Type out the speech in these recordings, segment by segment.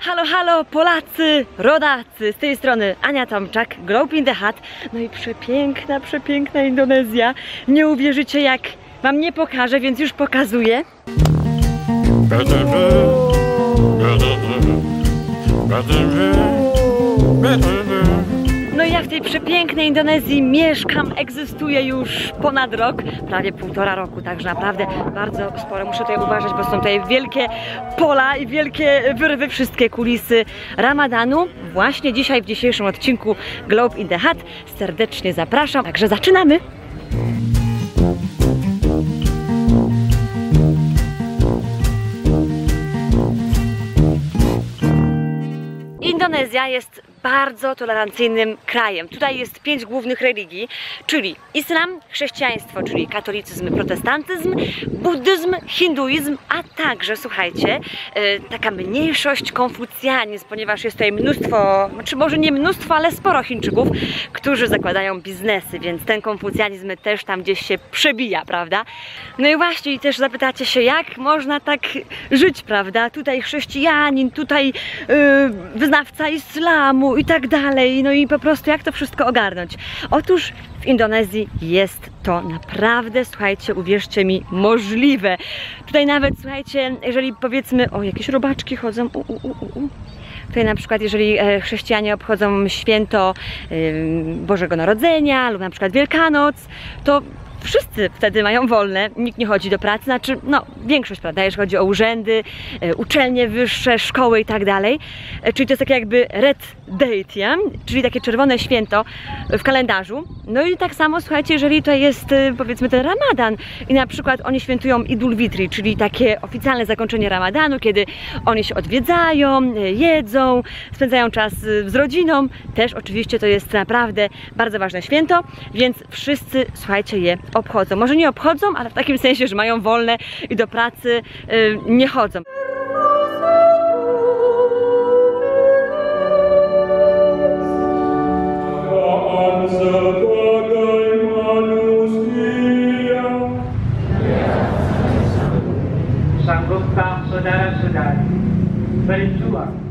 Halo, halo Polacy, rodacy, z tej strony Ania Tomczak, Globe in the Hat. No i przepiękna, przepiękna Indonezja. Nie uwierzycie, jak wam nie pokażę, więc już pokazuję. No i ja w tej przepięknej Indonezji mieszkam, egzystuję już ponad rok, prawie 1,5 roku, także naprawdę bardzo sporo. Muszę tutaj uważać, bo są tutaj wielkie pola i wielkie wyrwy, wszystkie kulisy Ramadanu. Właśnie dzisiaj, w dzisiejszym odcinku Globe in the Hat serdecznie zapraszam, także zaczynamy! Indonezja jest bardzo tolerancyjnym krajem. Tutaj jest 5 głównych religii, czyli islam, chrześcijaństwo, czyli katolicyzm, protestantyzm, buddyzm, hinduizm, a także, słuchajcie, taka mniejszość konfucjanizm, ponieważ jest tutaj mnóstwo, czy może nie mnóstwo, ale sporo Chińczyków, którzy zakładają biznesy, więc ten konfucjanizm też tam gdzieś się przebija, prawda? No i właśnie, i też zapytacie się, jak można tak żyć, prawda? Tutaj chrześcijanin, tutaj wyznawca islamu i tak dalej, no i po prostu jak to wszystko ogarnąć? Otóż w Indonezji jest to naprawdę, słuchajcie, uwierzcie mi, możliwe. Tutaj nawet, słuchajcie, jeżeli powiedzmy, o, jakieś robaczki chodzą, Tutaj na przykład, jeżeli chrześcijanie obchodzą święto Bożego Narodzenia lub na przykład Wielkanoc, to wszyscy wtedy mają wolne, nikt nie chodzi do pracy, znaczy, no, większość, prawda, jeśli chodzi o urzędy, uczelnie wyższe, szkoły i tak dalej. Czyli to jest takie jakby red date, ja? Czyli takie czerwone święto w kalendarzu. No i tak samo, słuchajcie, jeżeli to jest, powiedzmy, ten Ramadan i na przykład oni świętują Idul Fitri, czyli takie oficjalne zakończenie Ramadanu, kiedy oni się odwiedzają, jedzą, spędzają czas z rodziną. Też oczywiście to jest naprawdę bardzo ważne święto, więc wszyscy, słuchajcie, je obchodzą. Może nie obchodzą, ale w takim sensie, że mają wolne i do pracy nie chodzą. Sanggupkah saudara-saudari berjuang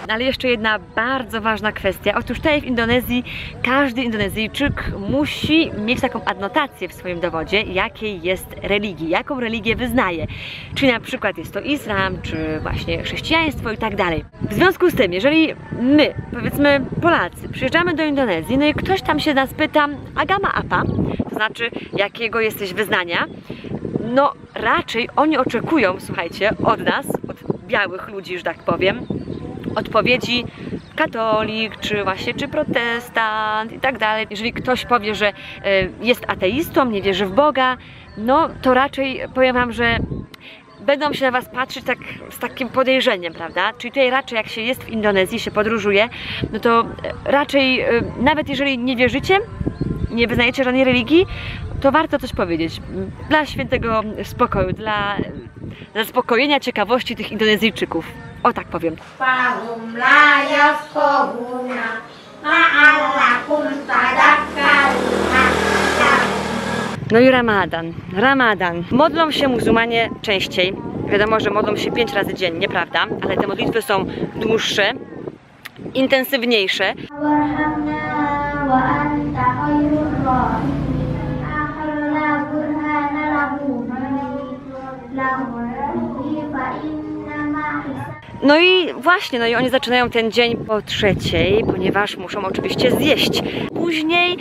Ale jeszcze jedna bardzo ważna kwestia. Otóż tutaj w Indonezji każdy Indonezyjczyk musi mieć taką adnotację w swoim dowodzie, jakiej jest religii, jaką religię wyznaje. Czyli na przykład jest to islam, czy właśnie chrześcijaństwo i tak dalej. W związku z tym, jeżeli my, powiedzmy Polacy, przyjeżdżamy do Indonezji, no i ktoś tam się nas pyta, agama apa, to znaczy jakiego jesteś wyznania, no raczej oni oczekują, słuchajcie, od nas, od białych ludzi, że tak powiem, odpowiedzi katolik, czy właśnie, czy protestant i tak dalej. Jeżeli ktoś powie, że jest ateistą, nie wierzy w Boga, no to raczej powiem wam, że będą się na was patrzeć tak, z takim podejrzeniem, prawda? Czyli tutaj raczej jak się jest w Indonezji, się podróżuje, no to raczej nawet jeżeli nie wierzycie, nie wyznajecie żadnej religii, to warto coś powiedzieć. Dla świętego spokoju, dla zaspokojenia ciekawości tych Indonezyjczyków. O tak powiem. No i Ramadan. Modlą się muzułmanie częściej. Wiadomo, że modlą się 5 razy dziennie, prawda? Ale te modlitwy są dłuższe, intensywniejsze. No i właśnie, no i oni zaczynają ten dzień po 3:00, ponieważ muszą oczywiście zjeść. Później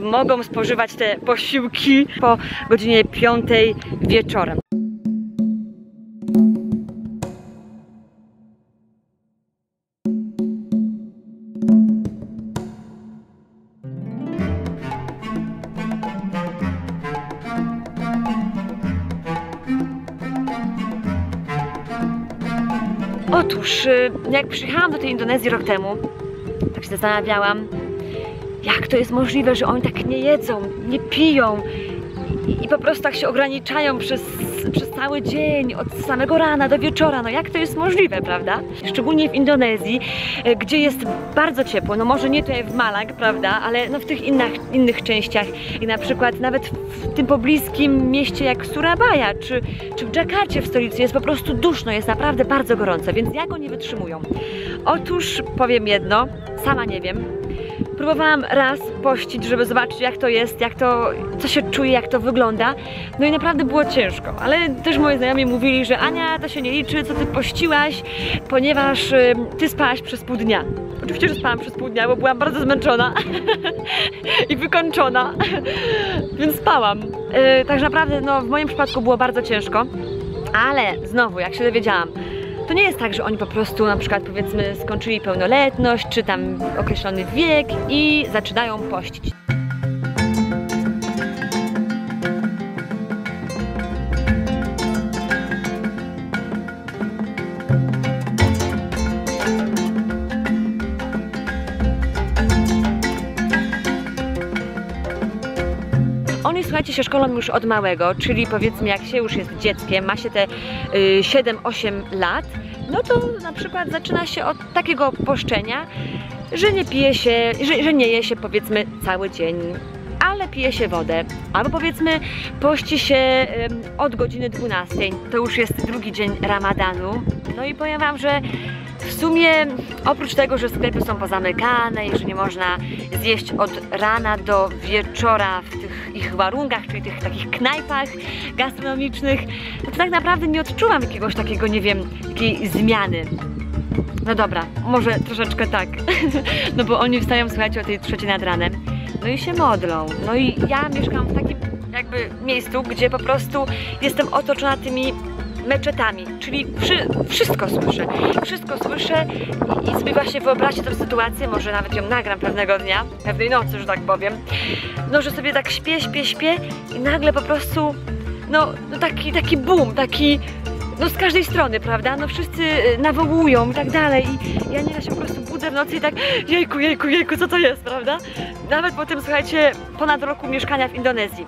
mogą spożywać te posiłki po godzinie 5:00 wieczorem. Otóż, jak przyjechałam do tej Indonezji rok temu, tak się zastanawiałam, jak to jest możliwe, że oni tak nie jedzą, nie piją i po prostu tak się ograniczają przez cały dzień, od samego rana do wieczora. No jak to jest możliwe, prawda? Szczególnie w Indonezji, gdzie jest bardzo ciepło. No może nie tutaj w Malang, prawda? Ale no w tych innych częściach. I na przykład nawet w tym pobliskim mieście jak Surabaya, czy w Dżakarcie w stolicy jest po prostu duszno, jest naprawdę bardzo gorąco, więc jak oni wytrzymują? Otóż powiem jedno, sama nie wiem. Próbowałam raz pościć, żeby zobaczyć jak to jest, co się czuje, jak to wygląda. No i naprawdę było ciężko, ale też moi znajomi mówili, że Ania, to się nie liczy, co ty pościłaś, ponieważ ty spałaś przez pół dnia. Oczywiście, że spałam przez pół dnia, bo byłam bardzo zmęczona i wykończona, więc spałam. Także naprawdę, no w moim przypadku było bardzo ciężko, ale znowu, jak się dowiedziałam, to nie jest tak, że oni po prostu na przykład powiedzmy skończyli pełnoletność, czy tam określony wiek i zaczynają pościć. Oni, słuchajcie, się szkolą już od małego, czyli powiedzmy jak się już jest dzieckiem, ma się te 7-8 lat, no to na przykład zaczyna się od takiego poszczenia, że nie pije się, że nie je się powiedzmy cały dzień, ale pije się wodę. Albo powiedzmy pości się od godziny 12, to już jest drugi dzień Ramadanu. No i powiem wam, że w sumie oprócz tego, że sklepy są pozamykane i że nie można zjeść od rana do wieczora w tych ich warunkach, czyli tych takich knajpach gastronomicznych, no to tak naprawdę nie odczuwam jakiegoś takiego, nie wiem, takiej zmiany. No dobra, może troszeczkę tak, no bo oni wstają, słuchajcie, o tej 3 nad ranem, no i się modlą. No i ja mieszkam w takim jakby miejscu, gdzie po prostu jestem otoczona tymi meczetami, czyli wszystko słyszę i sobie właśnie wyobraźcie tę sytuację, może nawet ją nagram pewnego dnia, pewnej nocy, że tak powiem, no że sobie tak śpię i nagle po prostu, no taki boom, no z każdej strony, prawda, no wszyscy nawołują i tak dalej i ja nieraz się po prostu budzę w nocy i tak jejku, co to jest, prawda? Nawet po tym, słuchajcie, ponad roku mieszkania w Indonezji.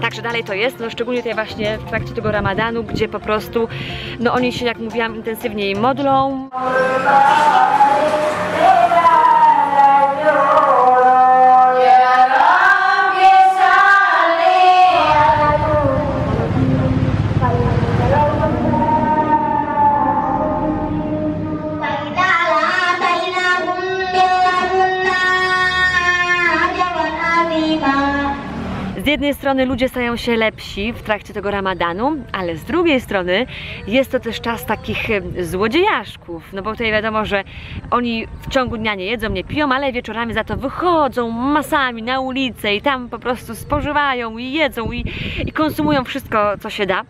Także dalej to jest, no szczególnie tutaj właśnie w trakcie tego Ramadanu, gdzie po prostu, no oni się, jak mówiłam, intensywniej modlą. Z jednej strony ludzie stają się lepsi w trakcie tego Ramadanu, ale z drugiej strony jest to też czas takich złodziejaszków, no bo tutaj wiadomo, że oni w ciągu dnia nie jedzą, nie piją, ale wieczorami za to wychodzą masami na ulicę i tam po prostu spożywają i jedzą i konsumują wszystko, co się da.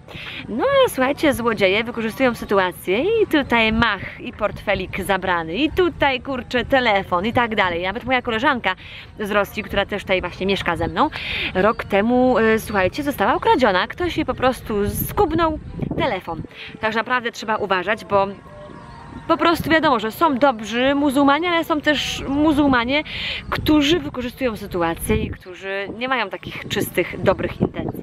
No a słuchajcie, złodzieje wykorzystują sytuację i tutaj mach i portfelik zabrany i tutaj kurczę telefon i tak dalej. Nawet moja koleżanka z Rosji, która też tutaj właśnie mieszka ze mną, rok temu, słuchajcie, została ukradziona. Ktoś jej po prostu skubnął telefon. Także naprawdę trzeba uważać, bo po prostu wiadomo, że są dobrzy muzułmanie, ale są też muzułmanie, którzy wykorzystują sytuację i którzy nie mają takich czystych, dobrych intencji.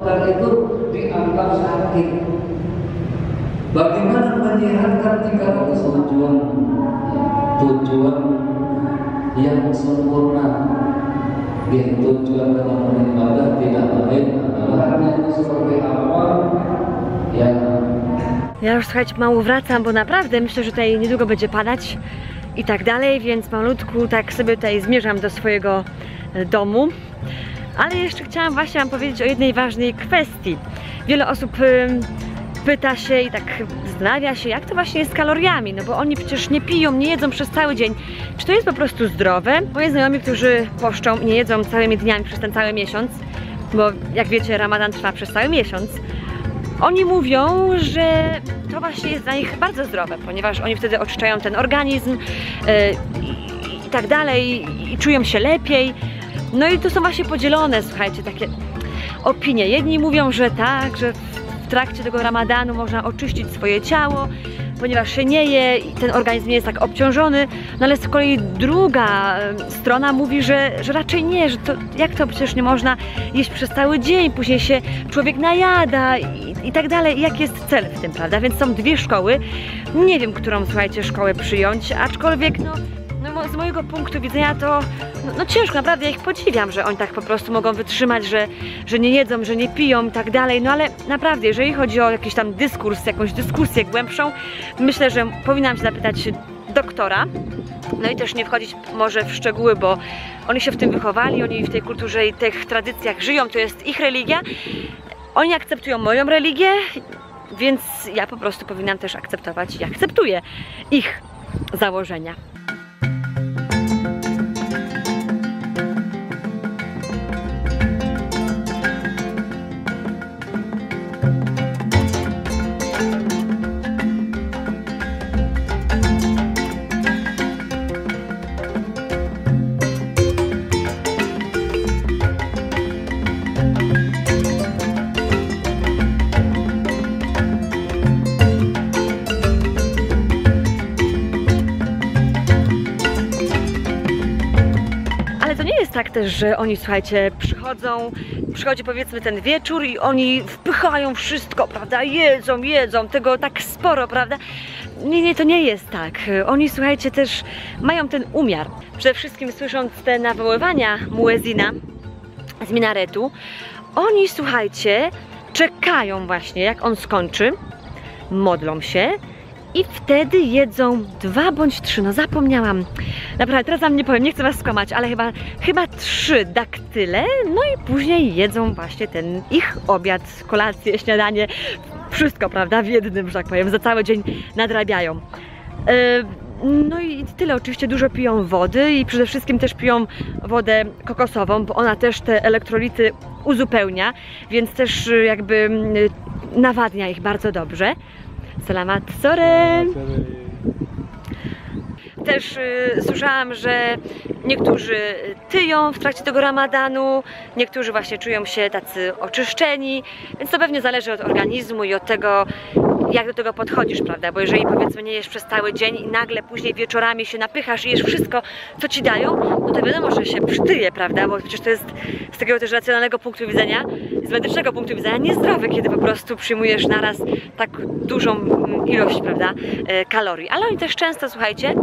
Bagaimana menyehatkan jika itu tujuan yang sempurna? Tujuan dalam beribadah tidak lain adalah hanya seperti awal yang. Ja już, słuchajcie, mało wracam, bo naprawdę myślę, że tutaj niedługo będzie padać i tak dalej, więc malutku tak sobie tutaj zmierzam do swojego domu. Ale jeszcze chciałam właśnie wam powiedzieć o jednej ważnej kwestii. Wiele osób pyta się i tak zastanawia się, jak to właśnie jest z kaloriami, no bo oni przecież nie piją, nie jedzą przez cały dzień. Czy to jest po prostu zdrowe? Moi znajomi, którzy poszczą i nie jedzą całymi dniami przez ten cały miesiąc, bo jak wiecie, Ramadan trwa przez cały miesiąc, oni mówią, że to właśnie jest dla nich bardzo zdrowe, ponieważ oni wtedy oczyszczają ten organizm i tak dalej i czują się lepiej. No i to są właśnie podzielone, słuchajcie, takie opinie. Jedni mówią, że tak, że w trakcie tego Ramadanu można oczyścić swoje ciało, ponieważ się nie je i ten organizm nie jest tak obciążony, no ale z kolei druga strona mówi, że raczej nie, że to, jak to przecież nie można jeść przez cały dzień, później się człowiek najada i tak dalej. I jaki jest cel w tym, prawda? Więc są dwie szkoły. Nie wiem, którą, słuchajcie, szkołę przyjąć, aczkolwiek no z mojego punktu widzenia to no ciężko, naprawdę, ja ich podziwiam, że oni tak po prostu mogą wytrzymać, że nie jedzą, że nie piją i tak dalej, no ale naprawdę, jeżeli chodzi o jakiś tam dyskurs, jakąś dyskusję głębszą, myślę, że powinnam się zapytać doktora, no i też nie wchodzić może w szczegóły, bo oni się w tym wychowali, oni w tej kulturze i tych tradycjach żyją, to jest ich religia, oni akceptują moją religię, więc ja po prostu powinnam też akceptować i akceptuję ich założenia. Tak też, że oni, słuchajcie, przychodzi powiedzmy ten wieczór i oni wpychają wszystko, prawda, jedzą tego tak sporo, prawda. Nie, to nie jest tak. Oni, słuchajcie, też mają ten umiar. Przede wszystkim słysząc te nawoływania muezina z minaretu, oni, słuchajcie, czekają właśnie, jak on skończy, modlą się i wtedy jedzą 2 bądź 3, no zapomniałam. Naprawdę, teraz wam nie powiem, nie chcę was skłamać, ale chyba 3 daktyle, no i później jedzą właśnie ten ich obiad, kolację, śniadanie, wszystko, prawda, w jednym, że tak powiem, za cały dzień nadrabiają. No i tyle, oczywiście dużo piją wody i przede wszystkim też piją wodę kokosową, bo ona też te elektrolity uzupełnia, więc też jakby nawadnia ich bardzo dobrze. Selamat sore! Też słyszałam, że niektórzy tyją w trakcie tego ramadanu, niektórzy właśnie czują się tacy oczyszczeni, więc to pewnie zależy od organizmu i od tego, jak do tego podchodzisz, prawda? Bo jeżeli powiedzmy nie jesz przez cały dzień i nagle później wieczorami się napychasz i jesz wszystko, co ci dają, no to wiadomo, że się przytyje, prawda? Bo przecież to jest z takiego też racjonalnego punktu widzenia, z medycznego punktu widzenia niezdrowe, kiedy po prostu przyjmujesz naraz tak dużą ilość, prawda, kalorii. Ale oni też często, słuchajcie,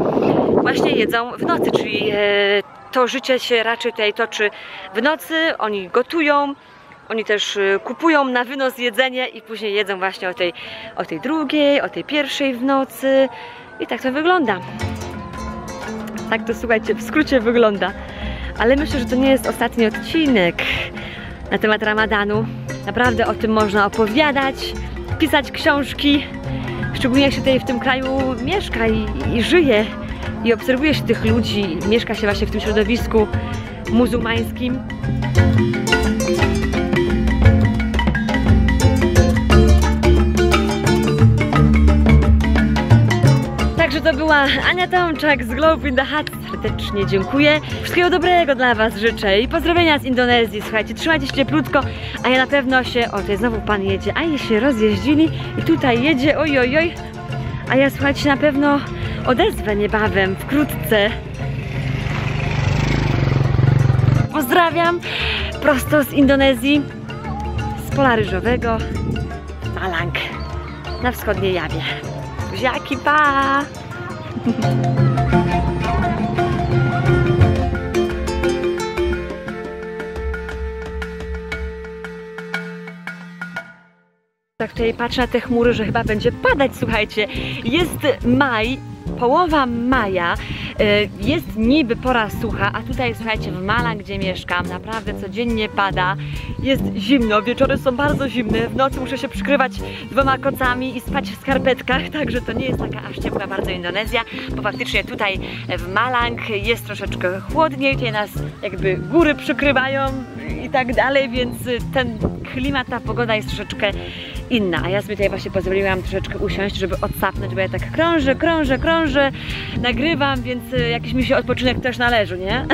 właśnie jedzą w nocy, czyli to życie się raczej tutaj toczy w nocy, oni gotują, oni też kupują na wynos jedzenie i później jedzą właśnie o tej drugiej, o tej pierwszej w nocy i tak to wygląda. Tak to, słuchajcie, w skrócie wygląda. Ale myślę, że to nie jest ostatni odcinek na temat ramadanu. Naprawdę o tym można opowiadać, pisać książki, szczególnie jak się tutaj w tym kraju mieszka i żyje i obserwuje się tych ludzi, mieszka się właśnie w tym środowisku muzułmańskim. Także to była Ania Tomczak z Globe in the Hut. Serdecznie dziękuję. Wszystkiego dobrego dla was życzę i pozdrowienia z Indonezji. Słuchajcie, trzymajcie się cieplutko, a ja na pewno się... O, tutaj znowu pan jedzie, a i się rozjeździli i tutaj jedzie, oj. A ja, słuchajcie, na pewno odezwę niebawem, wkrótce. Pozdrawiam prosto z Indonezji, z pola ryżowego, Malang, na wschodniej Jawie. Buziaki, pa! Tak tutaj patrzę na te chmury, że chyba będzie padać, słuchajcie. Jest maj, połowa maja, jest niby pora sucha, a tutaj, słuchajcie, w Malang, gdzie mieszkam, naprawdę codziennie pada, jest zimno, wieczory są bardzo zimne, w nocy muszę się przykrywać 2 kocami i spać w skarpetkach, także to nie jest taka aż ciepła bardzo Indonezja, bo faktycznie tutaj w Malang jest troszeczkę chłodniej, tutaj nas jakby góry przykrywają i tak dalej, więc ten klimat, ta pogoda jest troszeczkę inna, a ja sobie tutaj właśnie pozwoliłam troszeczkę usiąść, żeby odsapnąć, bo ja tak krążę, nagrywam, więc jakiś mi się odpoczynek też należy, nie?